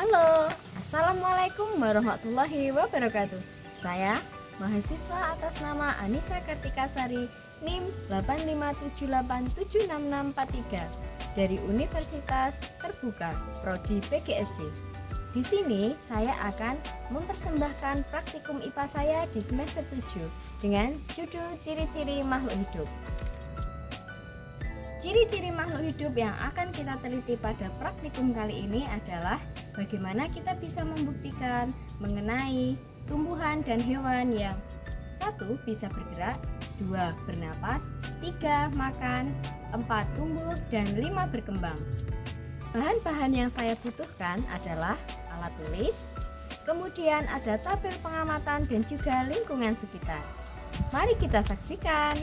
Halo, Assalamualaikum warahmatullahi wabarakatuh. Saya mahasiswa atas nama Anissa Kartikasari NIM 857876643 dari Universitas Terbuka Prodi PGSD. Di sini saya akan mempersembahkan praktikum IPA saya di semester 7 dengan judul Ciri-ciri makhluk hidup. Ciri-ciri makhluk hidup yang akan kita teliti pada praktikum kali ini adalah bagaimana kita bisa membuktikan mengenai tumbuhan dan hewan yang 1. Bisa bergerak, 2. Bernapas, 3. Makan, 4. Tumbuh, dan 5. Berkembang. Bahan-bahan yang saya butuhkan adalah alat tulis, kemudian ada tabel pengamatan dan juga lingkungan sekitar. Mari kita saksikan.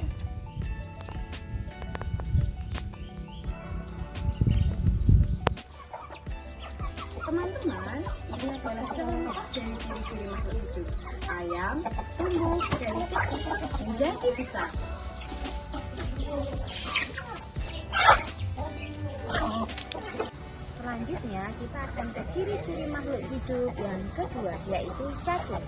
Teman-teman, ini adalah contoh dari ciri-ciri makhluk hidup. Ayam tumbuh dari kecil menjadi besar. Selanjutnya kita akan ke ciri-ciri makhluk hidup yang kedua, yaitu cacing.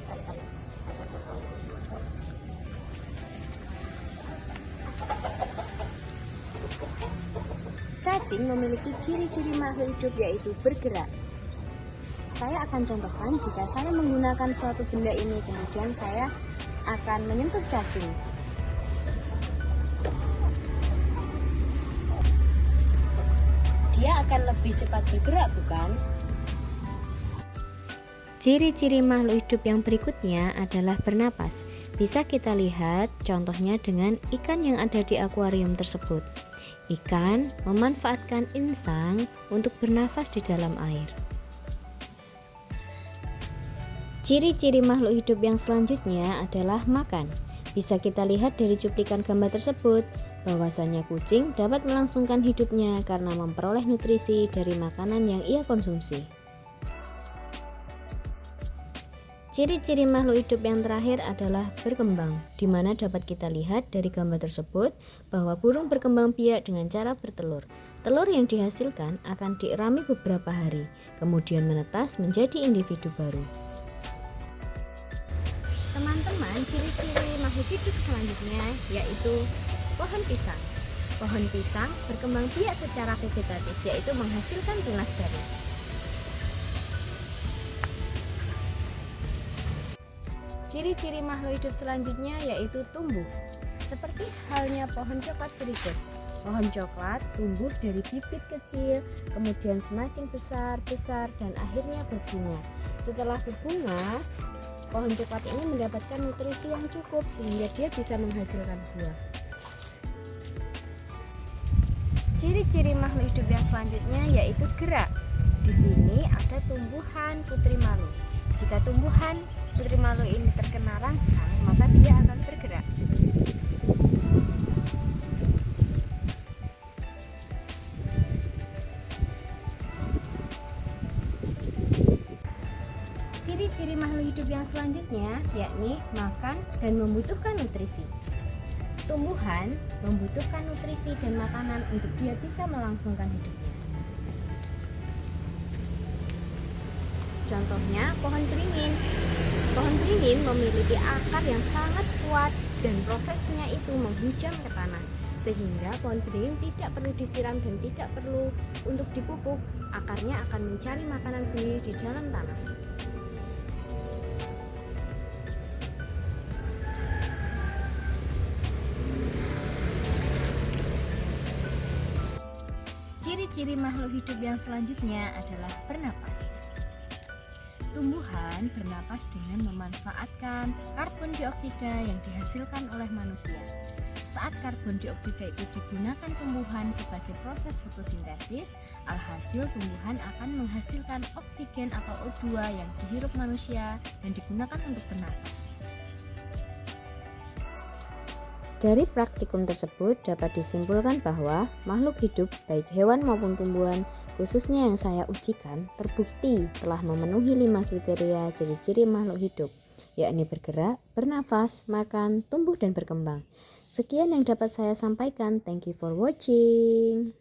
Cacing memiliki ciri-ciri makhluk hidup yaitu bergerak. Saya akan contohkan jika saya menggunakan suatu benda ini, kemudian saya akan menyentuh cacing. Dia akan lebih cepat bergerak, bukan? Ciri-ciri makhluk hidup yang berikutnya adalah bernapas. Bisa kita lihat contohnya dengan ikan yang ada di akuarium tersebut. Ikan memanfaatkan insang untuk bernafas di dalam air. Ciri-ciri makhluk hidup yang selanjutnya adalah makan. Bisa kita lihat dari cuplikan gambar tersebut bahwasanya kucing dapat melangsungkan hidupnya karena memperoleh nutrisi dari makanan yang ia konsumsi. Ciri-ciri makhluk hidup yang terakhir adalah berkembang, di mana dapat kita lihat dari gambar tersebut bahwa burung berkembang biak dengan cara bertelur. Telur yang dihasilkan akan dierami beberapa hari, kemudian menetas menjadi individu baru. Teman-teman, ciri-ciri makhluk hidup selanjutnya yaitu pohon pisang. Pohon pisang berkembang biak secara vegetatif, yaitu menghasilkan tunas baru. Ciri-ciri makhluk hidup selanjutnya yaitu tumbuh. Seperti halnya pohon coklat berikut. Pohon coklat tumbuh dari bibit kecil, kemudian semakin besar, dan akhirnya berbunga. Setelah berbunga, pohon coklat ini mendapatkan nutrisi yang cukup sehingga dia bisa menghasilkan buah. Ciri-ciri makhluk hidup yang selanjutnya yaitu gerak. Di sini ada tumbuhan putri malu. Jika tumbuhan putri malu ini terkena rangsang, maka dia akan bergerak. Ciri-ciri makhluk hidup yang selanjutnya yakni makan dan membutuhkan nutrisi. Tumbuhan membutuhkan nutrisi dan makanan untuk dia bisa melangsungkan hidupnya. Contohnya pohon beringin. Pohon beringin memiliki akar yang sangat kuat dan prosesnya itu menghujam ke tanah, sehingga pohon beringin tidak perlu disiram dan tidak perlu untuk dipupuk. Akarnya akan mencari makanan sendiri di dalam tanah. Ciri-ciri makhluk hidup yang selanjutnya adalah bernapas. Tumbuhan bernapas dengan memanfaatkan karbon dioksida yang dihasilkan oleh manusia. Saat karbon dioksida itu digunakan tumbuhan sebagai proses fotosintesis, alhasil tumbuhan akan menghasilkan oksigen atau O2 yang dihirup manusia dan digunakan untuk bernapas. Dari praktikum tersebut dapat disimpulkan bahwa makhluk hidup baik hewan maupun tumbuhan, khususnya yang saya ujikan, terbukti telah memenuhi 5 kriteria ciri-ciri makhluk hidup, yakni bergerak, bernafas, makan, tumbuh, dan berkembang. Sekian yang dapat saya sampaikan. Thank you for watching.